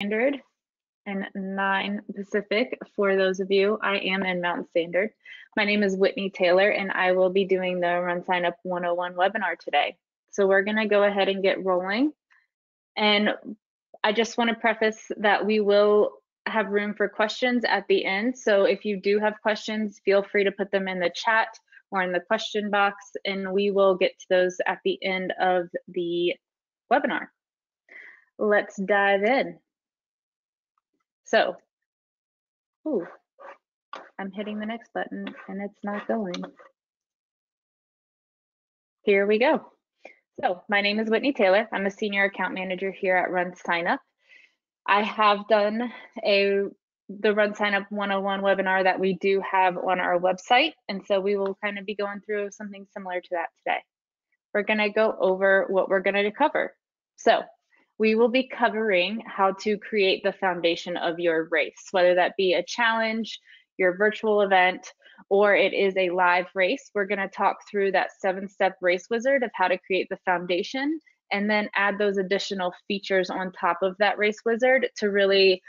Standard and 9 Pacific. For those of you, I am in Mountain Standard. My name is Whitney Taylor, and I will be doing the RunSignup 101 webinar today. So we're going to go ahead and get rolling. And I just want to preface that we will have room for questions at the end. So if you do have questions, feel free to put them in the chat or in the question box, and we will get to those at the end of the webinar. Let's dive in. So, I'm hitting the next button and it's not going. Here we go. So my name is Whitney Taylor. I'm a senior account manager here at RunSignup. I have done the RunSignup 101 webinar that we do have on our website. And so we will kind of be going through something similar to that today. We're going to go over what we're going to cover. So we will be covering how to create the foundation of your race, whether that be a challenge, your virtual event, or it is a live race. We're going to talk through that 7-step race wizard of how to create the foundation and then add those additional features on top of that race wizard to really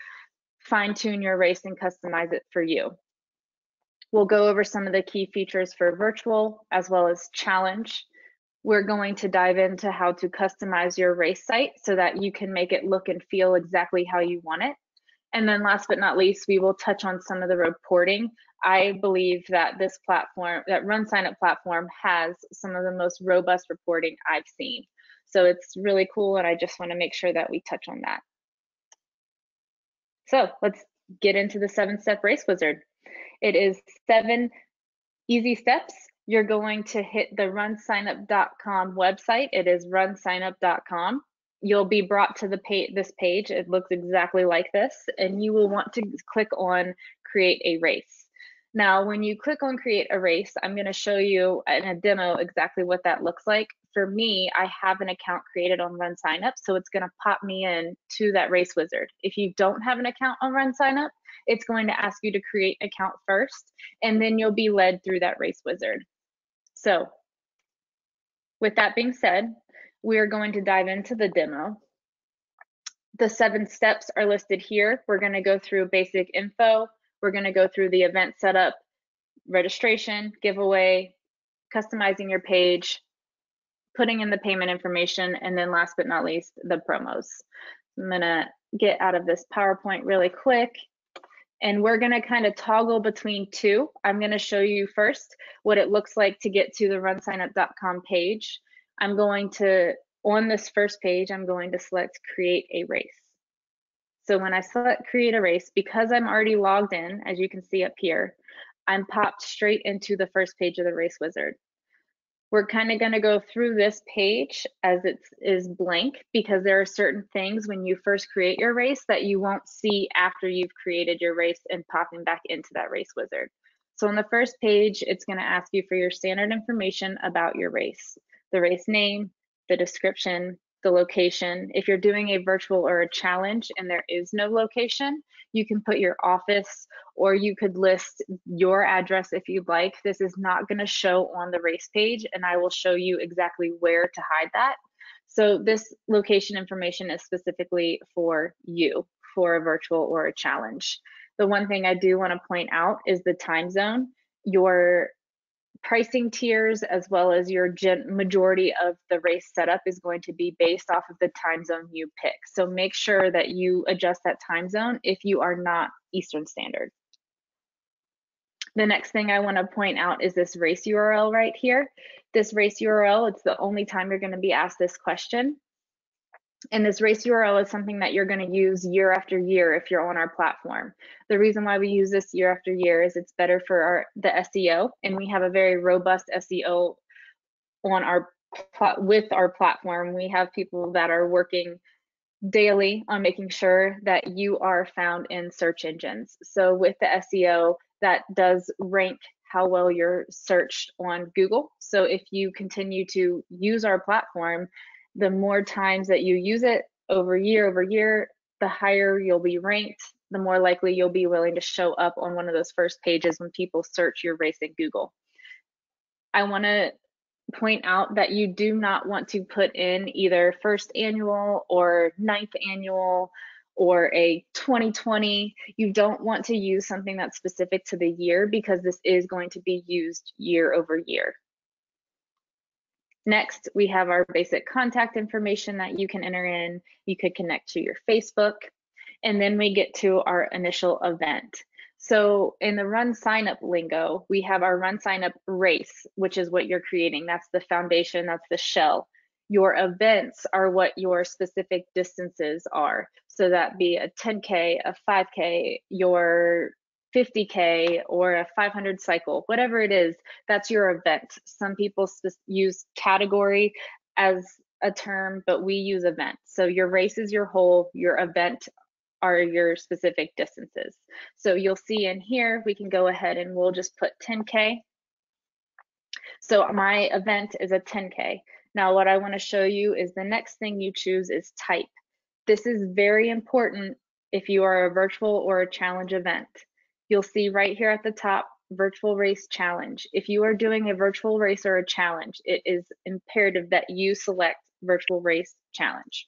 fine-tune your race and customize it for you. We'll go over some of the key features for virtual as well as challenge. We're going to dive into how to customize your race site so that you can make it look and feel exactly how you want it. And then last but not least, we will touch on some of the reporting. I believe that this platform, that RunSignup platform, has some of the most robust reporting I've seen. So it's really cool, and I just want to make sure that we touch on that. So let's get into the 7-step race wizard. It is 7 easy steps. You're going to hit the runsignup.com website. It is runsignup.com. You'll be brought to this page. It looks exactly like this, and you will want to click on create a race. Now, when you click on create a race, I'm going to show you in a demo exactly what that looks like. For me, I have an account created on RunSignup, so it's going to pop me in to that race wizard. If you don't have an account on RunSignup, it's going to ask you to create an account first, and then you'll be led through that race wizard. So with that being said, we are going to dive into the demo. The 7 steps are listed here. We're going to go through basic info. We're going to go through the event setup, registration, giveaway, customizing your page, putting in the payment information, and then last but not least, the promos. I'm going to get out of this PowerPoint really quick. And we're going to kind of toggle between two. I'm going to show you first what it looks like to get to the runsignup.com page. I'm going to, on this first page, I'm going to select create a race. So when I select create a race, because I'm already logged in, as you can see up here, I'm popped straight into the first page of the race wizard. We're kind of going to go through this page as it is blank because there are certain things when you first create your race that you won't see after you've created your race and popping back into that race wizard. So on the first page, it's going to ask you for your standard information about your race, the race name, the description, the location. If you're doing a virtual or a challenge and there is no location, you can put your office or you could list your address if you'd like. This is not going to show on the race page, and I will show you exactly where to hide that. So this location information is specifically for you, for a virtual or a challenge. The one thing I do want to point out is the time zone. Your pricing tiers as well as your majority of the race setup is going to be based off of the time zone you pick. So make sure that you adjust that time zone if you are not Eastern Standard. The next thing I want to point out is this race URL right here. This race URL, it's the only time you're going to be asked this question. And this race URL is something that you're going to use year after year if you're on our platform. The reason why we use this year after year is it's better for the SEO, and we have a very robust SEO on with our platform. We have people that are working daily on making sure that you are found in search engines. So with the SEO, that does rank how well you're searched on Google. So if you continue to use our platform, the more times that you use it over year, the higher you'll be ranked, the more likely you'll be willing to show up on one of those first pages when people search your race in Google. I want to point out that you do not want to put in either first annual or 9th annual or a 2020. You don't want to use something that's specific to the year because this is going to be used year over year. Next, we have our basic contact information that you can enter in. You could connect to your Facebook. And then we get to our initial event. So in the RunSignup lingo, we have our RunSignup race, which is what you're creating. That's the foundation, that's the shell. Your events are what your specific distances are. So that be a 10K, a 5K, your 50K, or a 500 cycle, whatever it is, that's your event. Some people use category as a term, but we use event. So your race is your whole, your event are your specific distances. So you'll see in here, we can go ahead and we'll just put 10K. So my event is a 10K. Now what I want to show you is the next thing you choose is type. This is very important if you are a virtual or a challenge event. You'll see right here at the top, virtual race challenge. If you are doing a virtual race or a challenge, it is imperative that you select virtual race challenge.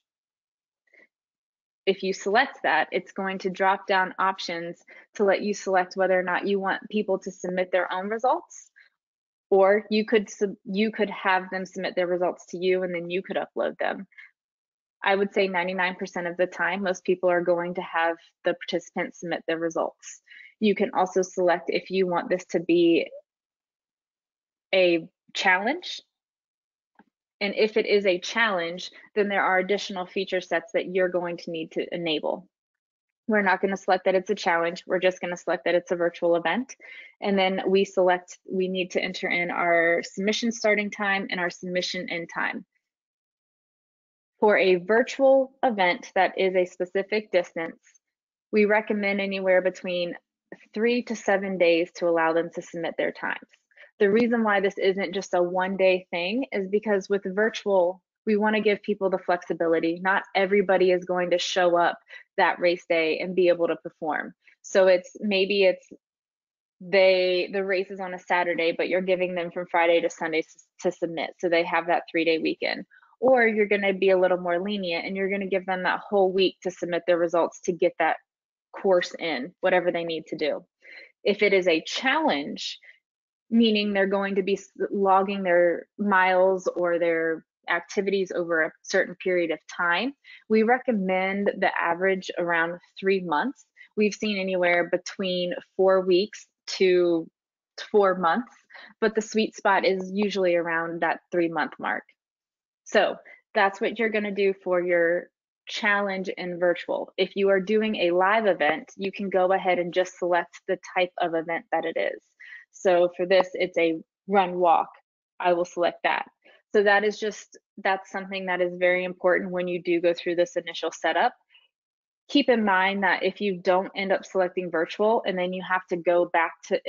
If you select that, it's going to drop down options to let you select whether or not you want people to submit their own results, or you could have them submit their results to you and then you could upload them. I would say 99% of the time, most people are going to have the participants submit their results. You can also select if you want this to be a challenge. And if it is a challenge, then there are additional feature sets that you're going to need to enable. We're not going to select that it's a challenge. We're just going to select that it's a virtual event. And then we need to enter in our submission starting time and our submission end time. For a virtual event that is a specific distance, we recommend anywhere between 3 to 7 days to allow them to submit their times. The reason why this isn't just a one-day thing is because with virtual, we want to give people the flexibility. Not everybody is going to show up that race day and be able to perform. So maybe the race is on a Saturday, but you're giving them from Friday to Sunday to submit, so they have that 3-day weekend. Or you're going to be a little more lenient and you're going to give them that whole week to submit their results to get that course in, whatever they need to do. If it is a challenge, meaning they're going to be logging their miles or their activities over a certain period of time, we recommend the average around 3 months. We've seen anywhere between 4 weeks to 4 months, but the sweet spot is usually around that 3-month mark. So that's what you're going to do for your challenge in virtual. If you are doing a live event, you can go ahead and just select the type of event that it is. So for this, it's a run walk. I will select that. So that's something that is very important when you do go through this initial setup. Keep in mind that if you don't end up selecting virtual and then you have to go back to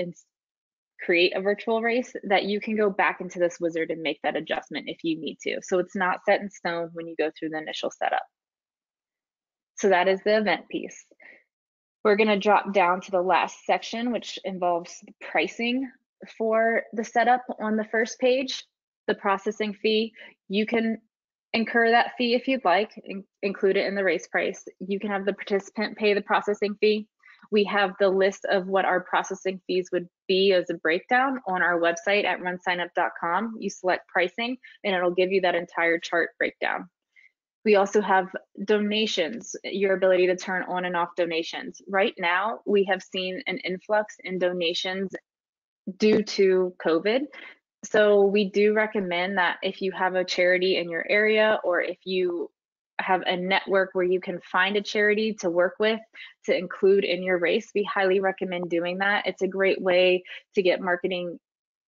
create a virtual race, that you can go back into this wizard and make that adjustment if you need to. So it's not set in stone when you go through the initial setup. So that is the event piece. We're going to drop down to the last section, which involves the pricing for the setup on the first page, the processing fee. You can incur that fee if you'd like, include it in the race price. You can have the participant pay the processing fee. We have the list of what our processing fees would be as a breakdown on our website at runsignup.com. You select pricing and it'll give you that entire chart breakdown. We also have donations, your ability to turn on and off donations. Right now, we have seen an influx in donations due to COVID. So we do recommend that if you have a charity in your area, or if you have a network where you can find a charity to work with to include in your race, we highly recommend doing that. It's a great way to get marketing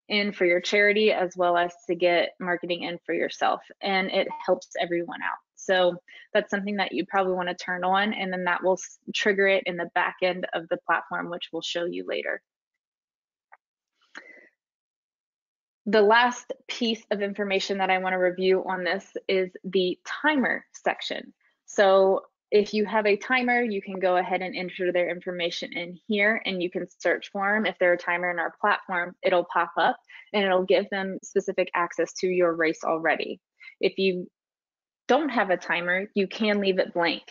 in for your charity as well as to get marketing in for yourself, and it helps everyone out. So that's something that you probably want to turn on, and then that will trigger it in the back end of the platform, which we'll show you later. The last piece of information that I want to review on this is the timer section. So if you have a timer, you can go ahead and enter their information in here, and you can search for them. If they're a timer in our platform, it'll pop up and it'll give them specific access to your race already. If you don't have a timer, you can leave it blank.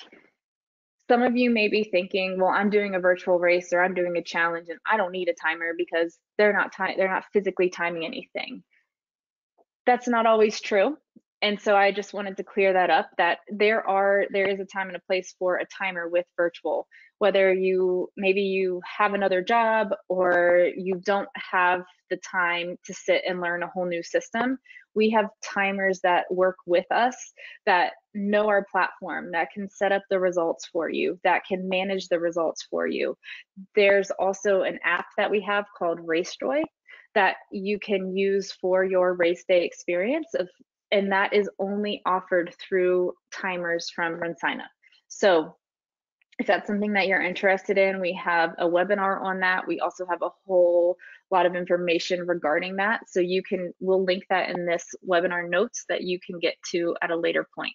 Some of you may be thinking, well, I'm doing a virtual race or I'm doing a challenge and I don't need a timer because they're not physically timing anything. That's not always true. And so I just wanted to clear that up, that there is a time and a place for a timer with virtual, whether maybe you have another job or you don't have the time to sit and learn a whole new system. We have timers that work with us, that know our platform, that can set up the results for you, that can manage the results for you. There's also an app that we have called RaceJoy that you can use for your race day experience, and that is only offered through timers from RunSignup. So if that's something that you're interested in, we have a webinar on that. We also have a whole lot of information regarding that. So we'll link that in this webinar notes that you can get to at a later point.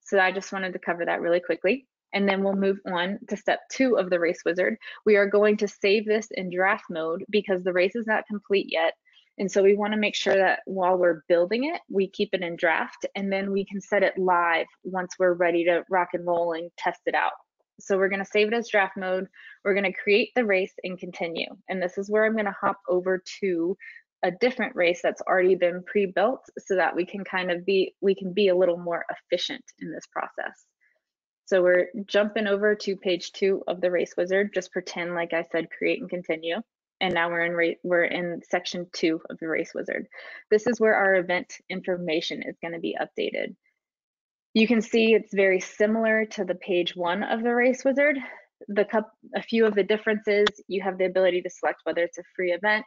So I just wanted to cover that really quickly. And then we'll move on to step 2 of the Race Wizard. We are going to save this in draft mode because the race is not complete yet. And so we want to make sure that while we're building it, we keep it in draft, and then we can set it live once we're ready to rock and roll and test it out. So we're going to save it as draft mode. We're going to create the race and continue. And this is where I'm going to hop over to a different race that's already been pre-built so that we can be a little more efficient in this process. So we're jumping over to page 2 of the Race Wizard. Just pretend like I said create and continue. And now we're in section 2 of the Race Wizard. This is where our event information is going to be updated. You can see it's very similar to the page 1 of the Race Wizard. A few of the differences: you have the ability to select whether it's a free event.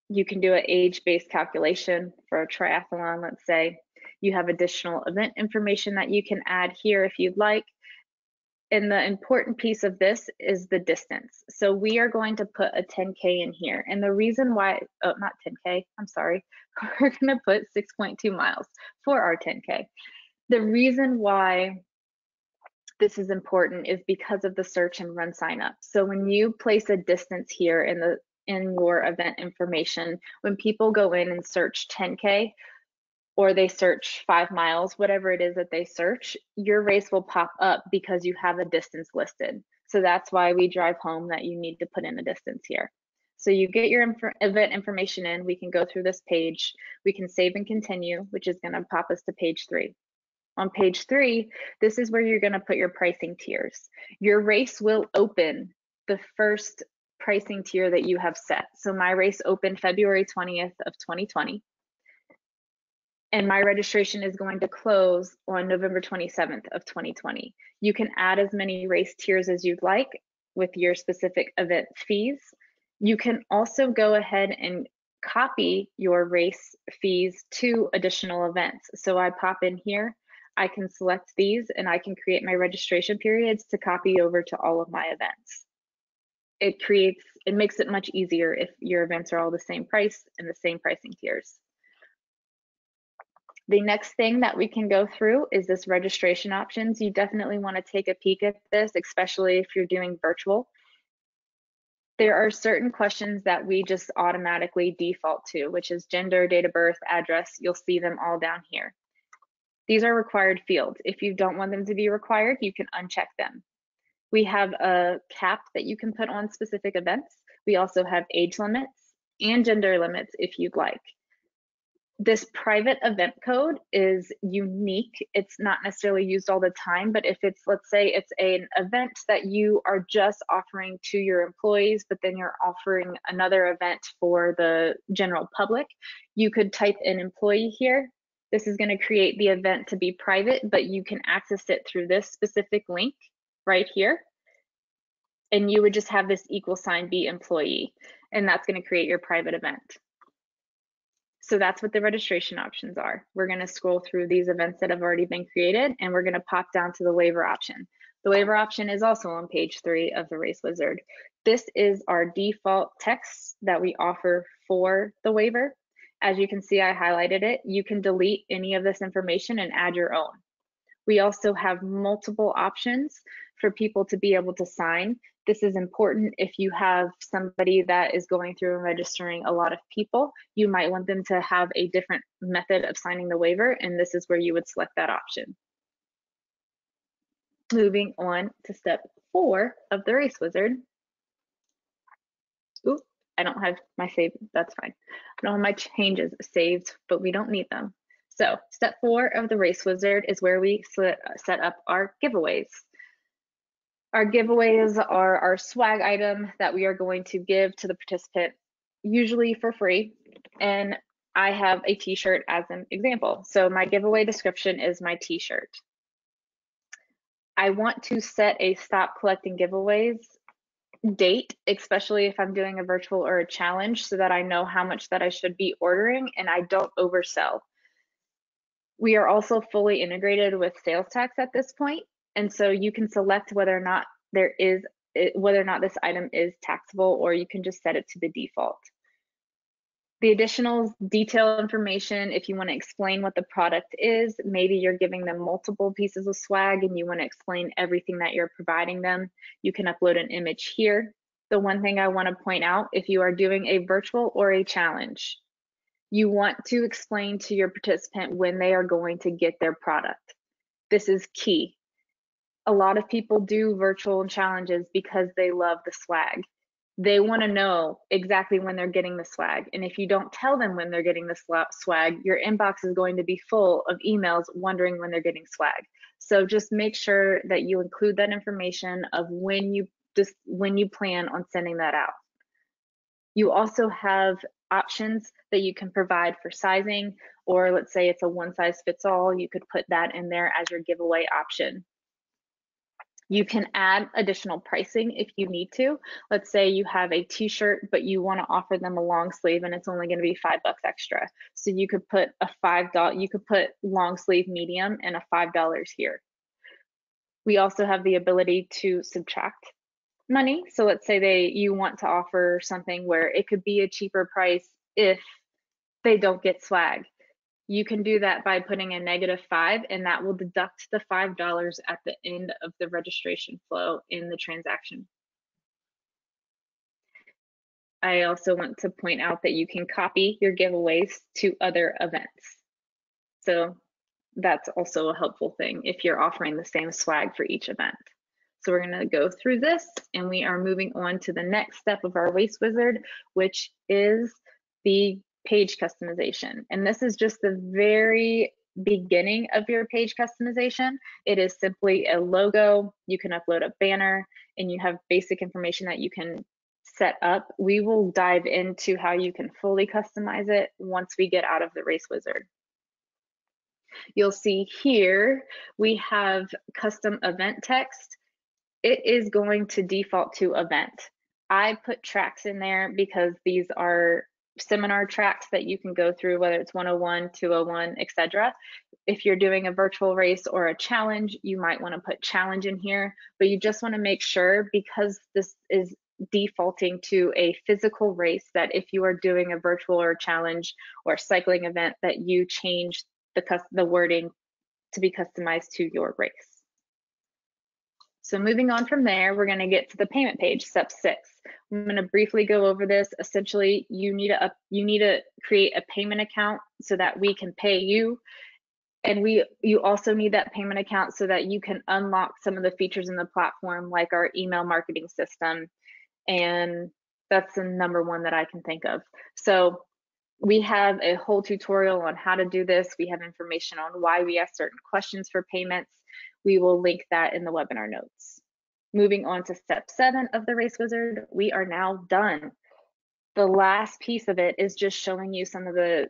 You can do an age-based calculation for a triathlon, let's say. You have additional event information that you can add here if you'd like. And the important piece of this is the distance. So we are going to put a 10K in here. And the reason why, not 10K, I'm sorry. We're going to put 6.2 miles for our 10K. The reason why this is important is because of the search and RunSignup. So when you place a distance here in your event information, when people go in and search 10K, or they search 5 miles, whatever it is that they search, your race will pop up because you have a distance listed. So that's why we drive home that you need to put in a distance here. So you get your event information in, we can go through this page, we can save and continue, which is gonna pop us to page 3. On page 3, this is where you're gonna put your pricing tiers. Your race will open the first pricing tier that you have set. So my race opened February 20th of 2020. And my registration is going to close on November 27th of 2020. You can add as many race tiers as you'd like with your specific event fees. You can also go ahead and copy your race fees to additional events. So I pop in here, I can select these, and I can create my registration periods to copy over to all of my events. It makes it much easier if your events are all the same price and the same pricing tiers. The next thing that we can go through is this registration options. You definitely want to take a peek at this, especially if you're doing virtual. There are certain questions that we just automatically default to, which is gender, date of birth, address. You'll see them all down here. These are required fields. If you don't want them to be required, you can uncheck them. We have a cap that you can put on specific events. We also have age limits and gender limits if you'd like. This private event code is unique. It's not necessarily used all the time, but if it's, let's say it's an event that you are just offering to your employees, but then you're offering another event for the general public, you could type in employee here. This is going to create the event to be private, but you can access it through this specific link right here. And you would just have this = be employee, and that's going to create your private event. So that's what the registration options are. We're going to scroll through these events that have already been created, and we're going to pop down to the waiver option. The waiver option is also on page 3 of the Race Wizard. This is our default text that we offer for the waiver. As you can see, I highlighted it. You can delete any of this information and add your own. We also have multiple options for people to be able to sign. This is important if you have somebody that is going through and registering a lot of people. You might want them to have a different method of signing the waiver, and this is where you would select that option. Moving on to step 4 of the Race Wizard. Oop, I don't have my save, that's fine. I don't have my changes saved, but we don't need them. So step 4 of the Race Wizard is where we set up our giveaways. Our giveaways are our swag item that we are going to give to the participant, usually for free. And I have a t-shirt as an example. So my giveaway description is my t-shirt. I want to set a stop collecting giveaways date, especially if I'm doing a virtual or a challenge, so that I know how much that I should be ordering and I don't oversell. We are also fully integrated with sales tax at this point, and so you can select whether or not this item is taxable, or you can just set it to the default. The additional detailed information, if you want to explain what the product is, maybe you're giving them multiple pieces of swag and you want to explain everything that you're providing them, you can upload an image here. The one thing I want to point out, if you are doing a virtual or a challenge, you want to explain to your participant when they are going to get their product. This is key. A lot of people do virtual challenges because they love the swag. They want to know exactly when they're getting the swag. And if you don't tell them when they're getting the swag, your inbox is going to be full of emails wondering when they're getting swag. So just make sure that you include that information of when you plan on sending that out. You also have options that you can provide for sizing, or let's say it's a one size fits all, you could put that in there as your giveaway option. You can add additional pricing if you need to. Let's say you have a t-shirt, but you want to offer them a long sleeve and it's only going to be $5 extra. So you could put a you could put long sleeve medium and a $5 here. We also have the ability to subtract money. So let's say you want to offer something where it could be a cheaper price if they don't get swag. You can do that by putting a -5, and that will deduct the $5 at the end of the registration flow in the transaction. I also want to point out that you can copy your giveaways to other events. So that's also a helpful thing if you're offering the same swag for each event. So we're going to go through this, and we are moving on to the next step of our Race Wizard, which is the page customization. And this is just the very beginning of your page customization. It is simply a logo. You can upload a banner, and you have basic information that you can set up. We will dive into how you can fully customize it once we get out of the Race Wizard. You'll see here we have custom event text. It is going to default to event. I put tracks in there because these are seminar tracks that you can go through, whether it's 101, 201, etc. If you're doing a virtual race or a challenge, you might want to put challenge in here, but you just want to make sure, because this is defaulting to a physical race, that if you are doing a virtual or a challenge or a cycling event, that you change the wording to be customized to your race. So moving on from there, we're going to get to the payment page, step 6. I'm going to briefly go over this. Essentially, you need to create a payment account so that we can pay you, and you also need that payment account so that you can unlock some of the features in the platform, like our email marketing system, and that's the number one that I can think of. So we have a whole tutorial on how to do this. We have information on why we ask certain questions for payments. We will link that in the webinar notes. Moving on to step 7 of the Race Wizard, we are now done. The last piece of it is just showing you some of the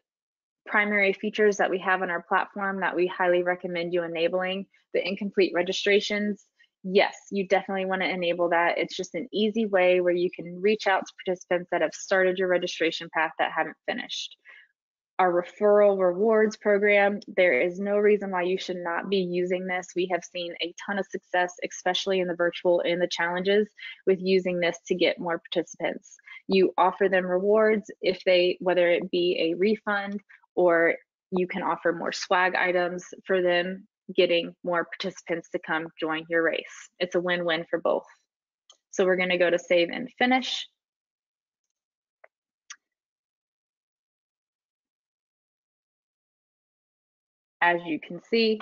primary features that we have on our platform that we highly recommend you enabling. The incomplete registrations, yes, you definitely want to enable that. It's just an easy way where you can reach out to participants that have started your registration path that haven't finished. Our referral rewards program, there is no reason why you should not be using this. We have seen a ton of success, especially in the virtual and the challenges, with using this to get more participants. You offer them rewards whether it be a refund, or you can offer more swag items for them, getting more participants to come join your race. It's a win-win for both. So we're going to go to save and finish. As you can see,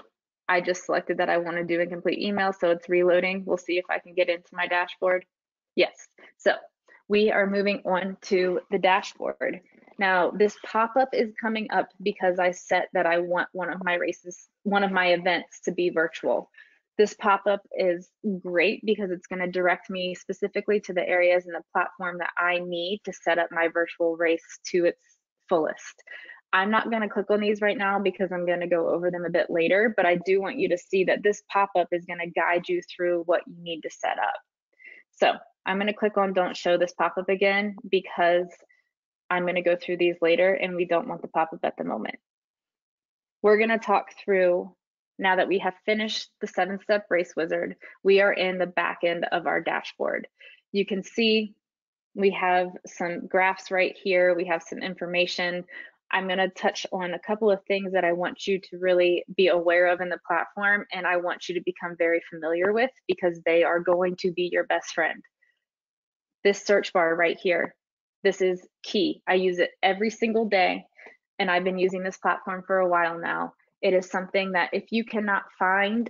I just selected that I want to do a complete email, so it's reloading. We'll see if I can get into my dashboard. Yes, so we are moving on to the dashboard. Now, this pop-up is coming up because I set that I want one of my events to be virtual. This pop-up is great because it's going to direct me specifically to the areas in the platform that I need to set up my virtual race to its fullest. I'm not going to click on these right now because I'm going to go over them a bit later, but I do want you to see that this pop-up is going to guide you through what you need to set up. So I'm going to click on don't show this pop-up again because I'm going to go through these later and we don't want the pop-up at the moment. We're going to talk through, now that we have finished the 7-step race wizard, we are in the back end of our dashboard. You can see we have some graphs right here. We have some information. I'm going to touch on a couple of things that I want you to really be aware of in the platform, and I want you to become very familiar with because they are going to be your best friend. This search bar right here, this is key. I use it every single day, and I've been using this platform for a while now. It is something that if you cannot find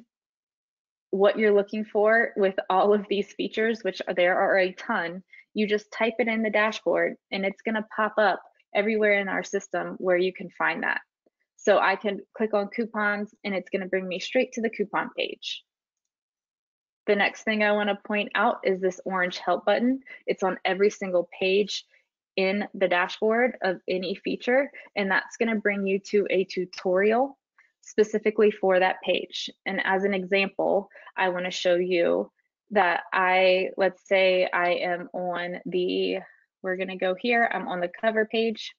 what you're looking for with all of these features, which there are a ton, you just type it in the dashboard and it's going to pop up everywhere in our system where you can find that. So I can click on coupons and it's going to bring me straight to the coupon page. The next thing I want to point out is this orange help button. It's on every single page in the dashboard of any feature, and that's going to bring you to a tutorial specifically for that page. And as an example, I want to show you that let's say I am on we're going to go here, I'm on the cover page.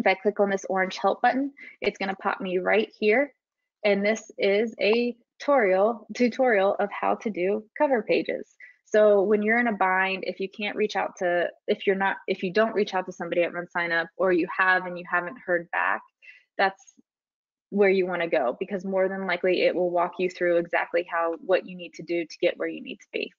If I click on this orange help button, it's going to pop me right here. And this is a tutorial of how to do cover pages. So when you're in a bind, if you can't reach out to, if you don't reach out to somebody at RunSignup, or you have and you haven't heard back, that's where you want to go, because more than likely it will walk you through exactly what you need to do to get where you need to be.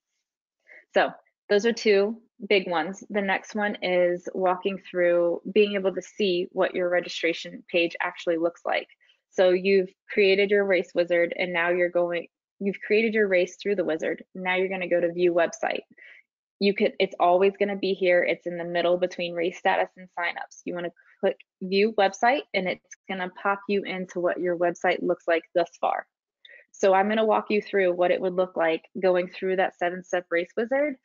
So those are two big ones. The next one is walking through being able to see what your registration page actually looks like. So you've created your race wizard, and now you've created your race through the wizard. Now you're going to go to view website. It's always going to be here. It's in the middle between race status and signups. You want to click view website, and it's going to pop you into what your website looks like thus far. So I'm going to walk you through what it would look like going through that 7-step race wizard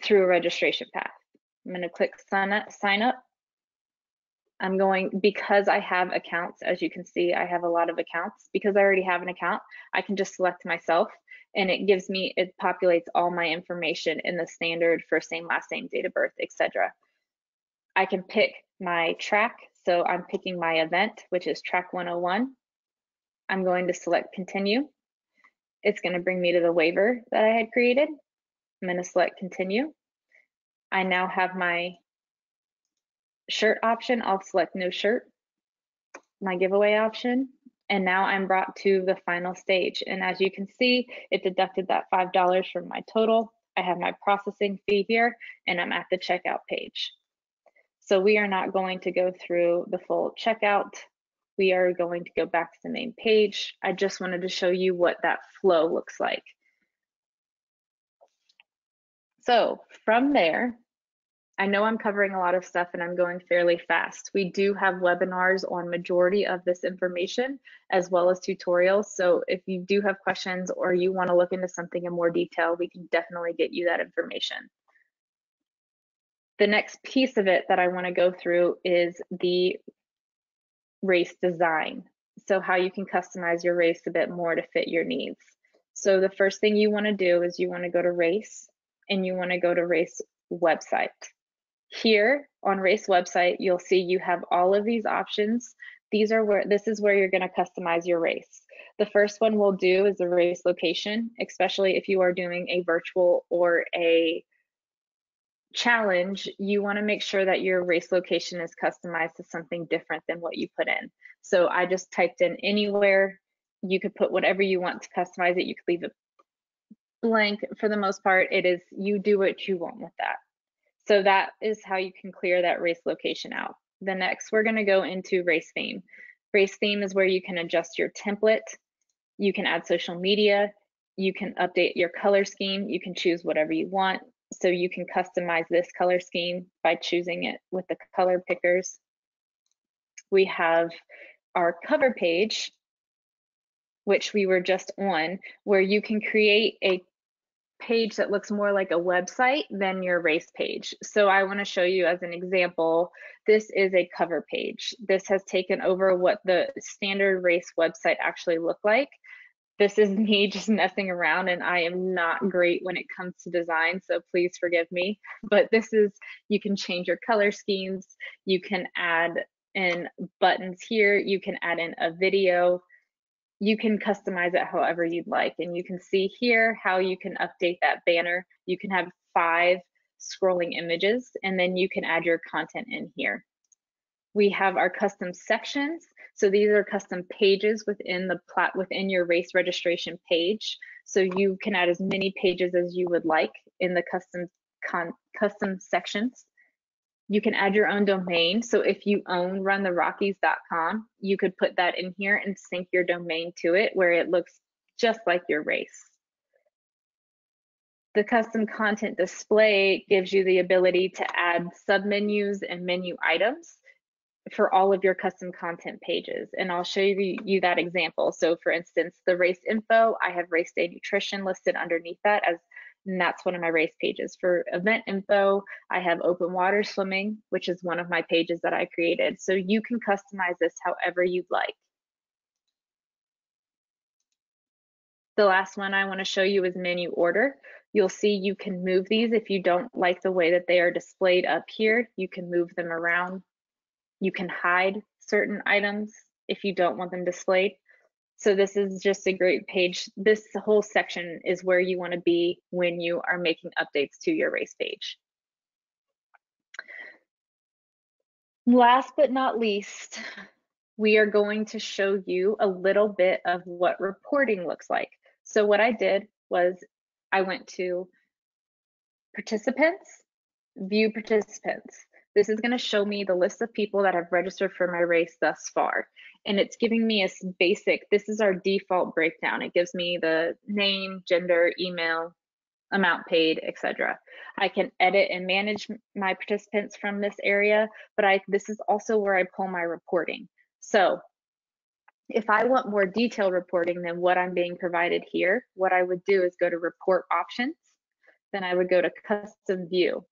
through a registration path. I'm going to click sign up. Because I have accounts, as you can see, I have a lot of accounts. Because I already have an account, I can just select myself, and it populates all my information in the standard first name, last name, date of birth, etc. I can pick my track. So I'm picking my event, which is track 101. I'm going to select continue. It's going to bring me to the waiver that I had created. I'm going to select continue. I now have my shirt option. I'll select no shirt, my giveaway option, and now I'm brought to the final stage. And as you can see, it deducted that $5 from my total. I have my processing fee here, and I'm at the checkout page. So we are not going to go through the full checkout. We are going to go back to the main page. I just wanted to show you what that flow looks like. So from there, I know I'm covering a lot of stuff and I'm going fairly fast. We do have webinars on majority of this information as well as tutorials. So if you do have questions or you want to look into something in more detail, we can definitely get you that information. The next piece of it that I want to go through is the race design. So how you can customize your race a bit more to fit your needs. So the first thing you want to do is you want to go to race, and you want to go to race website. Here on race website, you'll see you have all of these options. This is where you're going to customize your race. The first one we'll do is the race location, especially if you are doing a virtual or a challenge. You want to make sure that your race location is customized to something different than what you put in. So I just typed in anywhere. You could put whatever you want to customize it. You could leave it blank. For the most part, it is you do what you want with that. So that is how you can clear that race location out. The next, we're going to go into race theme. Race theme is where you can adjust your template. You can add social media. You can update your color scheme. You can choose whatever you want. So you can customize this color scheme by choosing it with the color pickers. We have our cover page, which we were just on, where you can create a page that looks more like a website than your race page. So I want to show you as an example, this is a cover page. This has taken over what the standard race website actually looked like. This is me just messing around, and I am not great when it comes to design, so please forgive me. But this is, you can change your color schemes, you can add in buttons here, you can add in a video, you can customize it however you'd like. And you can see here how you can update that banner. You can have 5 scrolling images, and then you can add your content in here. We have our custom sections. So these are custom pages within within your race registration page. So you can add as many pages as you would like in the custom sections. You can add your own domain. So if you own runtherockies.com, you could put that in here and sync your domain to it where it looks just like your race. The custom content display gives you the ability to add submenus and menu items for all of your custom content pages. And I'll show you that example. So for instance, the race info, I have race day nutrition listed underneath that, and that's one of my race pages. For event info, I have open water swimming, which is one of my pages that I created. So you can customize this however you'd like. The last one I want to show you is menu order. You'll see you can move these if you don't like the way that they are displayed up here. You can move them around. You can hide certain items if you don't want them displayed. So this is just a great page. This whole section is where you want to be when you are making updates to your race page. Last but not least, we are going to show you a little bit of what reporting looks like. So what I did was I went to participants, view participants. This is going to show me the list of people that have registered for my race thus far. And it's giving me a basic, this is our default breakdown. It gives me the name, gender, email, amount paid, etc. I can edit and manage my participants from this area, but this is also where I pull my reporting. So if I want more detailed reporting than what I'm being provided here, what I would do is go to report options. Then I would go to custom view.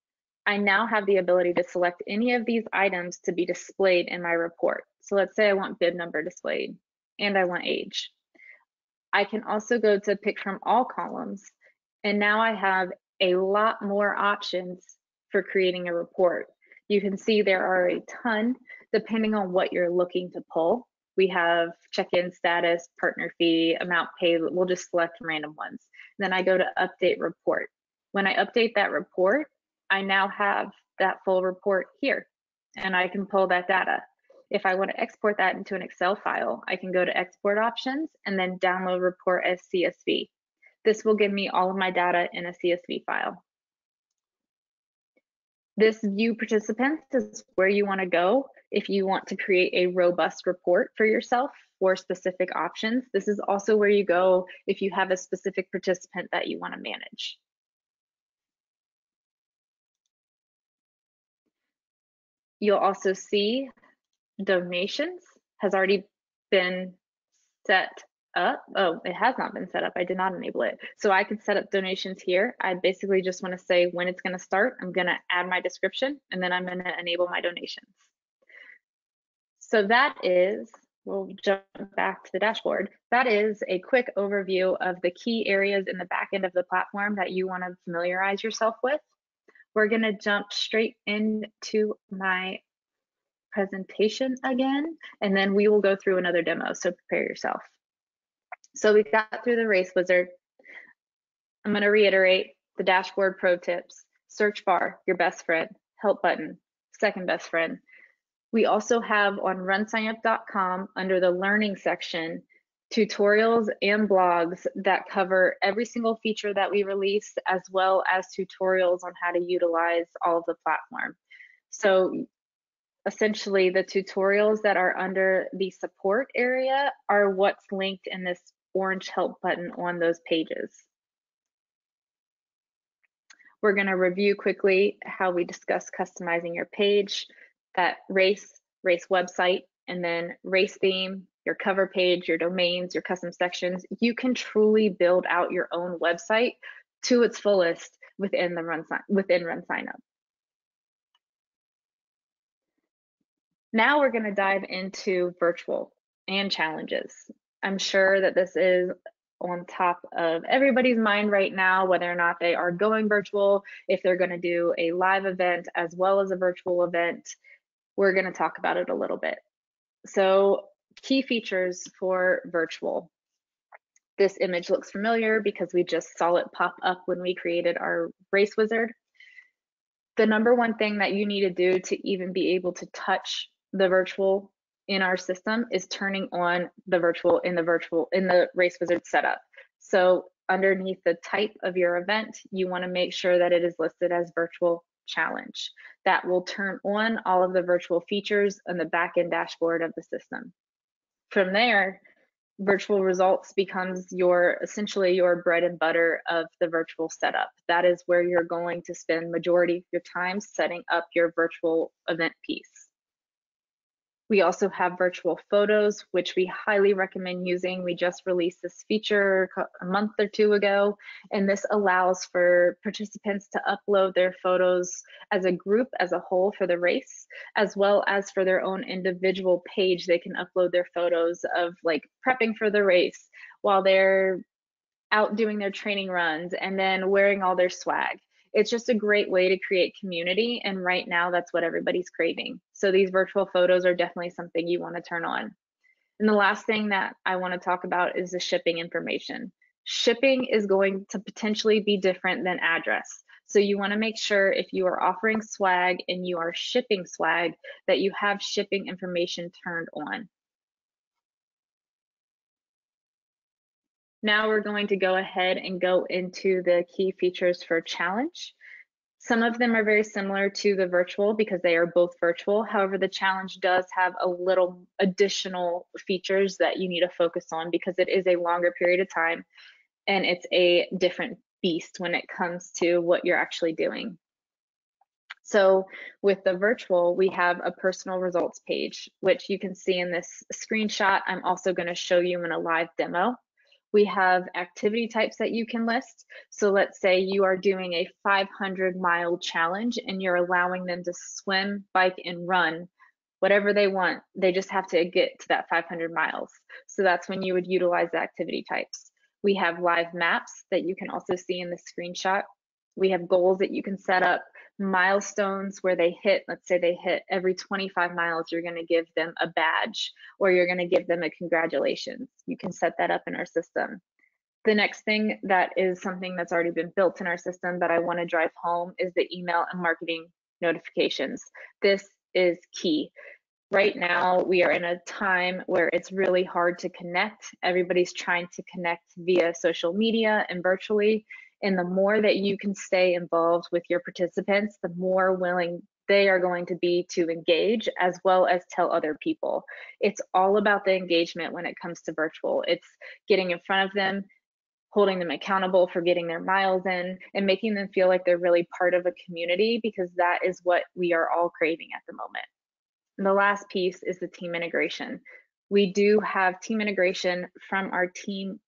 I now have the ability to select any of these items to be displayed in my report. So let's say I want bib number displayed and I want age. I can also go to pick from all columns, and now I have a lot more options for creating a report. You can see there are a ton depending on what you're looking to pull. We have check-in status, partner fee, amount paid. We'll just select random ones. Then I go to update report. When I update that report, I now have that full report here, and I can pull that data. If I want to export that into an Excel file, I can go to export options and then download report as CSV. This will give me all of my data in a CSV file. This view participants is where you want to go if you want to create a robust report for yourself for specific options. This is also where you go if you have a specific participant that you want to manage. You'll also see donations has already been set up. Oh, it has not been set up. I did not enable it. So I could set up donations here. I basically just want to say when it's going to start. I'm going to add my description, and then I'm going to enable my donations. So that is, we'll jump back to the dashboard. That is a quick overview of the key areas in the back end of the platform that you want to familiarize yourself with. We're going to jump straight into my presentation again, and then we will go through another demo, so prepare yourself. So we got through the race wizard. I'm going to reiterate the dashboard pro tips: search bar, your best friend; help button, second best friend. We also have on RunSignup.com under the learning section tutorials and blogs that cover every single feature that we release, as well as tutorials on how to utilize all of the platform. So essentially the tutorials that are under the support area are what's linked in this orange help button on those pages. We're going to review quickly how we discuss customizing your page, that race website, and then race theme, your cover page, your domains, your custom sections. You can truly build out your own website to its fullest within RunSignup. Now we're going to dive into virtual and challenges. I'm sure that this is on top of everybody's mind right now, whether or not they are going virtual, if they're going to do a live event as well as a virtual event. We're going to talk about it a little bit. So, key features for virtual. This image looks familiar because we just saw it pop up when we created our race wizard. The number one thing that you need to do to even be able to touch the virtual in our system is turning on the virtual in the race wizard setup. So underneath the type of your event, you want to make sure that it is listed as virtual challenge. That will turn on all of the virtual features on the back-end dashboard of the system. From there, virtual results becomes essentially your bread and butter of the virtual setup. That is where you're going to spend majority of your time setting up your virtual event piece. We also have virtual photos, which we highly recommend using. We just released this feature a month or two ago, and this allows for participants to upload their photos as a group, as a whole for the race, as well as for their own individual page. They can upload their photos of like prepping for the race while they're out doing their training runs and then wearing all their swag. It's just a great way to create community, and right now that's what everybody's craving. So these virtual photos are definitely something you want to turn on. And the last thing that I want to talk about is the shipping information. Shipping is going to potentially be different than address. So you want to make sure if you are offering swag and you are shipping swag that you have shipping information turned on. Now we're going to go ahead and go into the key features for challenge. Some of them are very similar to the virtual because they are both virtual. However, the challenge does have a little additional features that you need to focus on because it is a longer period of time and it's a different beast when it comes to what you're actually doing. So with the virtual, we have a personal results page, which you can see in this screenshot. I'm also going to show you in a live demo. We have activity types that you can list. So let's say you are doing a 500-mile challenge and you're allowing them to swim, bike, and run, whatever they want. They just have to get to that 500 miles. So that's when you would utilize the activity types. We have live maps that you can also see in the screenshot. We have goals that you can set up, milestones where they hit, let's say they hit every 25 miles, you're going to give them a badge or you're going to give them a congratulations. You can set that up in our system. The next thing that is something that's already been built in our system that I want to drive home is the email and marketing notifications. This is key. Right now, we are in a time where it's really hard to connect. Everybody's trying to connect via social media and virtually. And the more that you can stay involved with your participants, the more willing they are going to be to engage as well as tell other people. It's all about the engagement when it comes to virtual. It's getting in front of them, holding them accountable for getting their miles in, and making them feel like they're really part of a community because that is what we are all craving at the moment. And the last piece is the team integration. We do have team integration from our team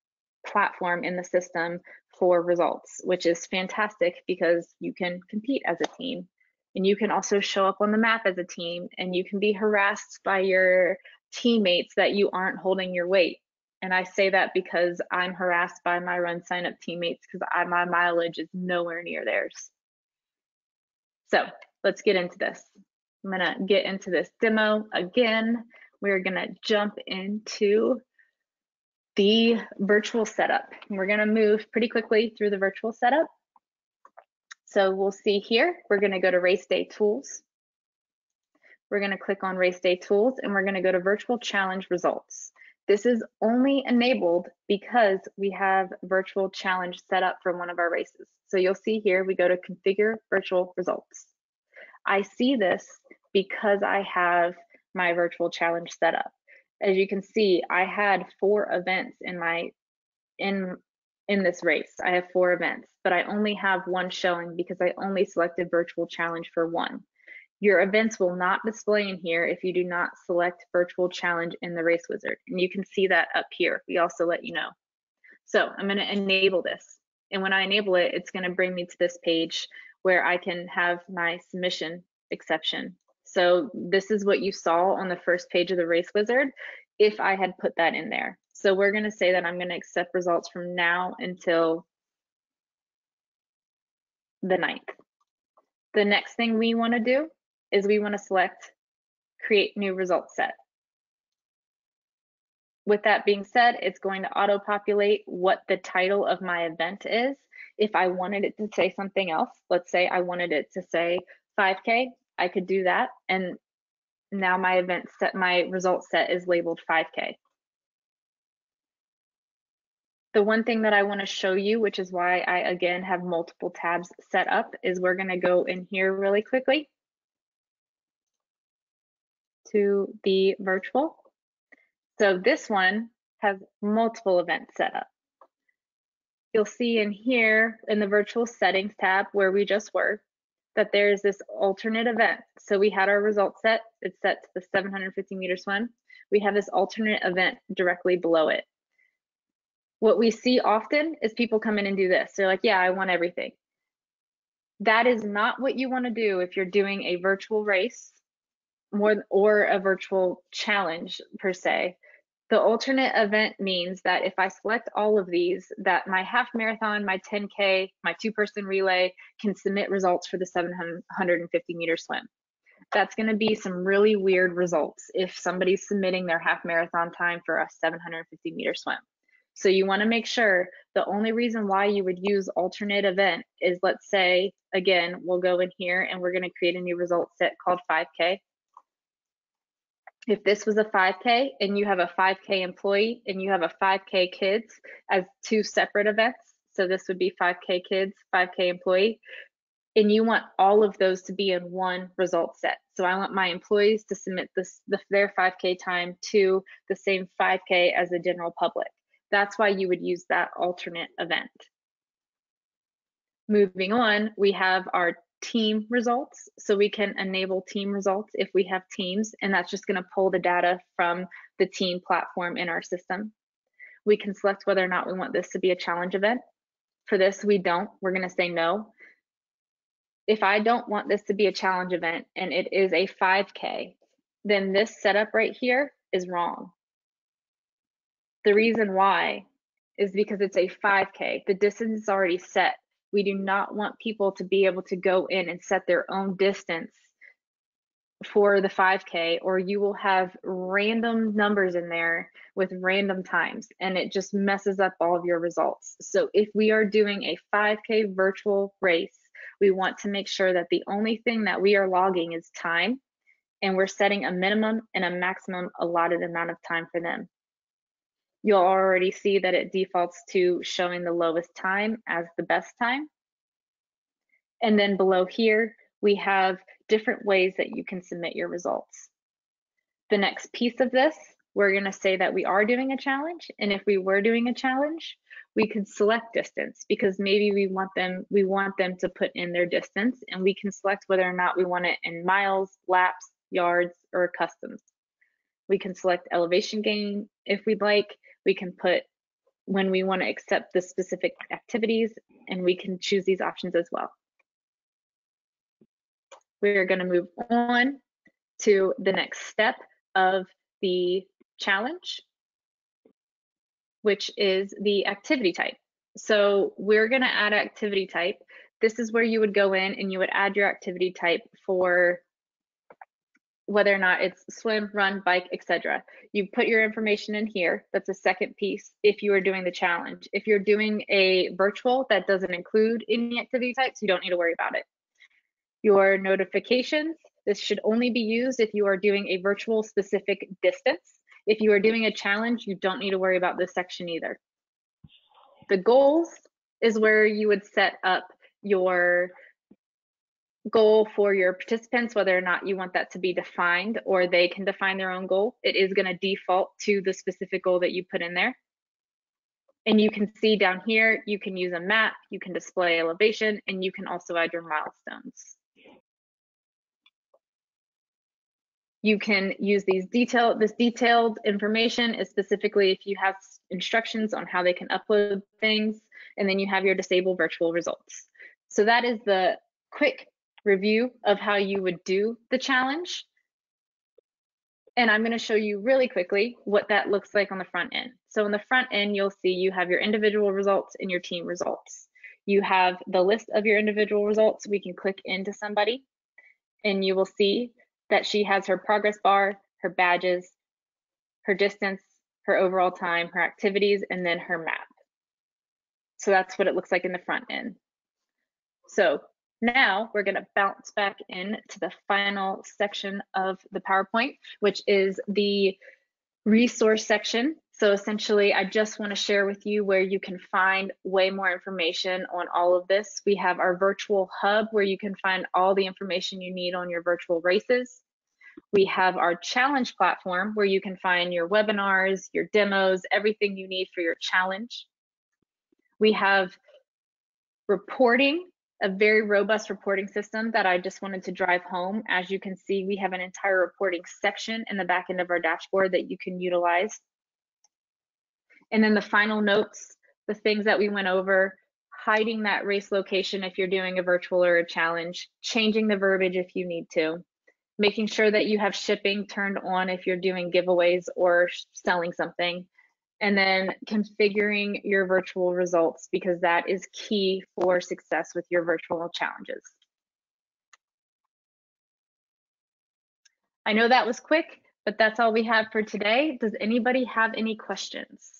platform in the system for results, which is fantastic because you can compete as a team and you can also show up on the map as a team and you can be harassed by your teammates that you aren't holding your weight. And I say that because I'm harassed by my RunSignup teammates because my mileage is nowhere near theirs. So let's get into this. I'm gonna get into this demo again. We're gonna jump into the virtual setup. We're gonna move pretty quickly through the virtual setup. So we'll see here, we're gonna go to Race Day Tools. We're gonna click on Race Day Tools and we're gonna go to Virtual Challenge Results. This is only enabled because we have Virtual Challenge set up for one of our races. So you'll see here, we go to Configure Virtual Results. I see this because I have my virtual challenge set up. As you can see, I had 4 events in this race. I have 4 events, but I only have 1 showing because I only selected virtual challenge for 1. Your events will not display in here if you do not select virtual challenge in the race wizard. And you can see that up here. We also let you know. So I'm going to enable this. And when I enable it, it's going to bring me to this page where I can have my submission exception. So this is what you saw on the first page of the race wizard if I had put that in there. So we're going to say that I'm going to accept results from now until the 9th. The next thing we want to do is we want to select create new result set. With that being said, it's going to auto-populate what the title of my event is. If I wanted it to say something else, let's say I wanted it to say 5K, I could do that. And now my event set, my result set is labeled 5K. The one thing that I want to show you, which is why I again have multiple tabs set up, is we're going to go in here really quickly to the virtual. So this one has multiple events set up. You'll see in here in the virtual settings tab where we just were that there's this alternate event. So we had our result set, it's set to the 750 meter swim. We have this alternate event directly below it. What we see often is people come in and do this. They're like, yeah, I want everything. That is not what you want to do if you're doing a virtual race or a virtual challenge per se. The alternate event means that if I select all of these, that my half marathon, my 10K, my 2-person relay can submit results for the 750 meter swim. That's going to be some really weird results if somebody's submitting their half marathon time for a 750 meter swim. So you want to make sure the only reason why you would use alternate event is, let's say, again, we'll go in here and we're going to create a new result set called 5K. If this was a 5K and you have a 5K employee and you have a 5K kids as 2 separate events, so this would be 5K kids, 5K employee, and you want all of those to be in one result set. So I want my employees to submit their 5K time to the same 5K as the general public. That's why you would use that alternate event. Moving on, we have our team results. So we can enable team results if we have teams, and that's just going to pull the data from the team platform in our system. We can select whether or not we want this to be a challenge event. For this, we don't. We're going to say no. If I don't want this to be a challenge event and it is a 5K, then this setup right here is wrong. The reason why is because it's a 5K. The distance is already set. We do not want people to be able to go in and set their own distance for the 5K, or you will have random numbers in there with random times, and it just messes up all of your results. So if we are doing a 5K virtual race, we want to make sure that the only thing that we are logging is time, and we're setting a minimum and a maximum allotted amount of time for them. You'll already see that it defaults to showing the lowest time as the best time. And then below here, we have different ways that you can submit your results. The next piece of this, we're going to say that we are doing a challenge. And if we were doing a challenge, we could select distance, because maybe we want them to put in their distance, and we can select whether or not we want it in miles, laps, yards, or customs. We can select elevation gain if we'd like. We can put when we want to accept the specific activities, and we can choose these options as well. We're going to move on to the next step of the challenge, which is the activity type. So we're going to add activity type. This is where you would go in and you would add your activity type for whether or not it's swim, run, bike, etc. You put your information in here. That's a second piece if you are doing the challenge. If you're doing a virtual that doesn't include any activity types, you don't need to worry about it. Your notifications, this should only be used if you are doing a virtual specific distance. If you are doing a challenge, you don't need to worry about this section either. The goals is where you would set up your goal for your participants, whether or not you want that to be defined or they can define their own goal. It is going to default to the specific goal that you put in there. And you can see down here, you can use a map, you can display elevation, and you can also add your milestones. You can use this detailed information is specifically if you have instructions on how they can upload things, and then you have your disable virtual results. So that is the quick review of how you would do the challenge. And I'm going to show you really quickly what that looks like on the front end. So on the front end, you'll see you have your individual results and your team results. You have the list of your individual results. We can click into somebody and you will see that she has her progress bar, her badges, her distance, her overall time, her activities, and then her map. So that's what it looks like in the front end. So now we're going to bounce back into the final section of the PowerPoint, which is the resource section. So essentially, I just want to share with you where you can find way more information on all of this. We have our virtual hub where you can find all the information you need on your virtual races. We have our challenge platform where you can find your webinars, your demos, everything you need for your challenge. We have reporting, a very robust reporting system that I just wanted to drive home. As you can see, we have an entire reporting section in the back end of our dashboard that you can utilize. And then the final notes, the things that we went over, hiding that race location if you're doing a virtual or a challenge, changing the verbiage if you need to, making sure that you have shipping turned on if you're doing giveaways or selling something, and then configuring your virtual results because that is key for success with your virtual challenges. I know that was quick, but that's all we have for today. Does anybody have any questions?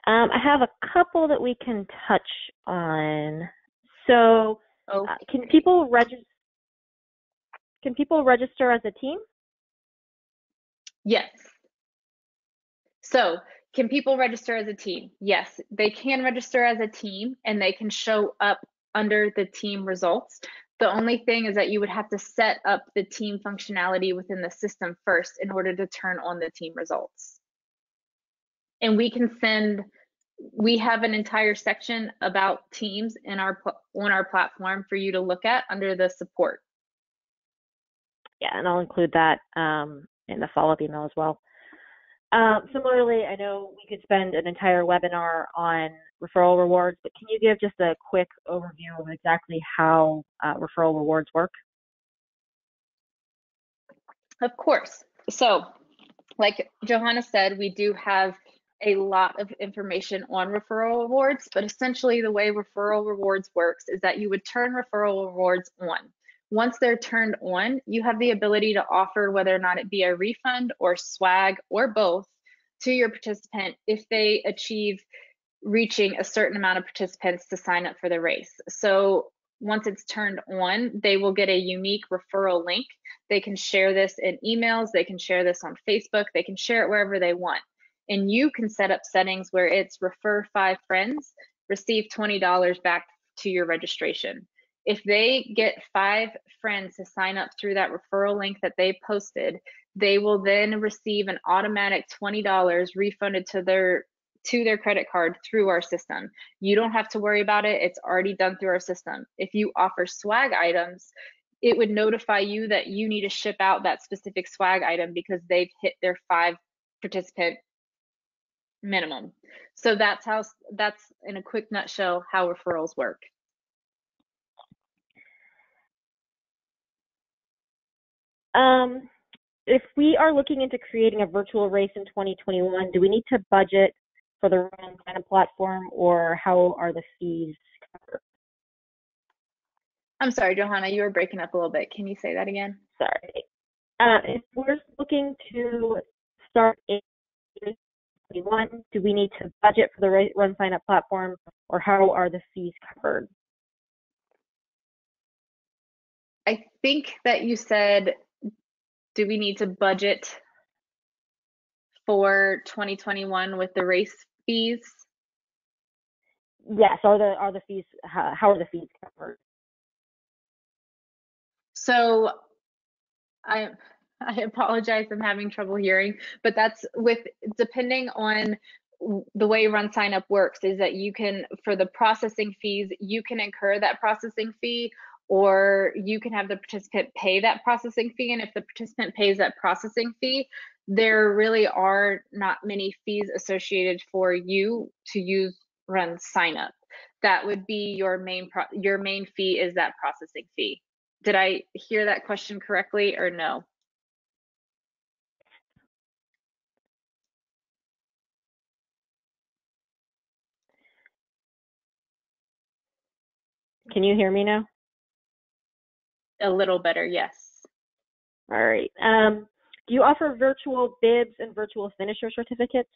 I have a couple that we can touch on. So can people register as a team? Yes. So can people register as a team? Yes, they can register as a team and they can show up under the team results. The only thing is that you would have to set up the team functionality within the system first in order to turn on the team results. And we have an entire section about teams in on our platform for you to look at under the support. Yeah, and I'll include that in the follow-up email as well. Similarly, I know we could spend an entire webinar on referral rewards, but can you give just a quick overview of exactly how referral rewards work? Of course. So, like Johanna said, we do have a lot of information on referral rewards, but essentially the way referral rewards works is that you would turn referral rewards on. Once they're turned on, you have the ability to offer whether or not it be a refund or swag or both to your participant if they achieve reaching a certain amount of participants to sign up for the race. So once it's turned on, they will get a unique referral link. They can share this in emails, they can share this on Facebook, they can share it wherever they want. And you can set up settings where it's refer 5 friends, receive $20 back to your registration. If they get 5 friends to sign up through that referral link that they posted, they will then receive an automatic $20 refunded to their credit card through our system. You don't have to worry about it. It's already done through our system. If you offer swag items, it would notify you that you need to ship out that specific swag item because they've hit their 5 participant minimum. So that's in a quick nutshell how referrals work. If we are looking into creating a virtual race in 2021, do we need to budget for the RunSignup platform, or how are the fees covered? I'm sorry, Johanna, you were breaking up a little bit. Can you say that again? Sorry. If we're looking to start in 2021, do we need to budget for the RunSignup platform, or how are the fees covered? I think that you said, do we need to budget for 2021 with the race fees? Yes, are the fees, how are the fees covered? So I I apologize, I'm having trouble hearing, but that's with depending on the way Run Sign Up works is that you can, for the processing fees, you can incur that processing fee, or you can have the participant pay that processing fee. And if the participant pays that processing fee, there really are not many fees associated for you to use Run Sign Up. That would be your main fee is that processing fee. Did I hear that question correctly or no? Can you hear me now? A little better, yes. All right. Do you offer virtual bibs and virtual finisher certificates?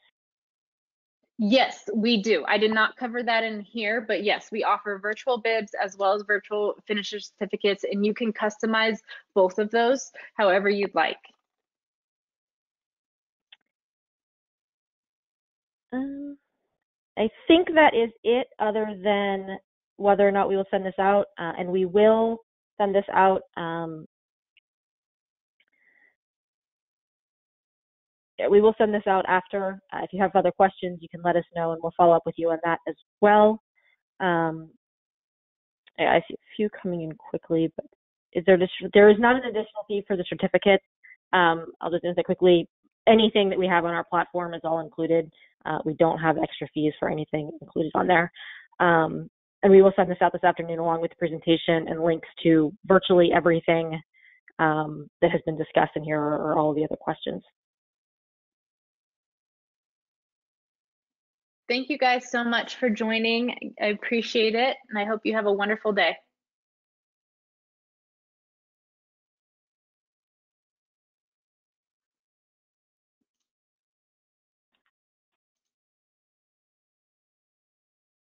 Yes, we do. I did not cover that in here, but yes, we offer virtual bibs as well as virtual finisher certificates, and you can customize both of those however you'd like. I think that is it, other than whether or not we will send this out, and we will send this out. We will send this out after. If you have other questions, you can let us know, and we'll follow up with you on that as well. I see a few coming in quickly, but there is not an additional fee for the certificate. I'll just answer quickly. Anything that we have on our platform is all included. We don't have extra fees for anything included on there. And we will send this out this afternoon along with the presentation and links to virtually everything that has been discussed in here, or all of the other questions. Thank you guys so much for joining. I appreciate it, and I hope you have a wonderful day.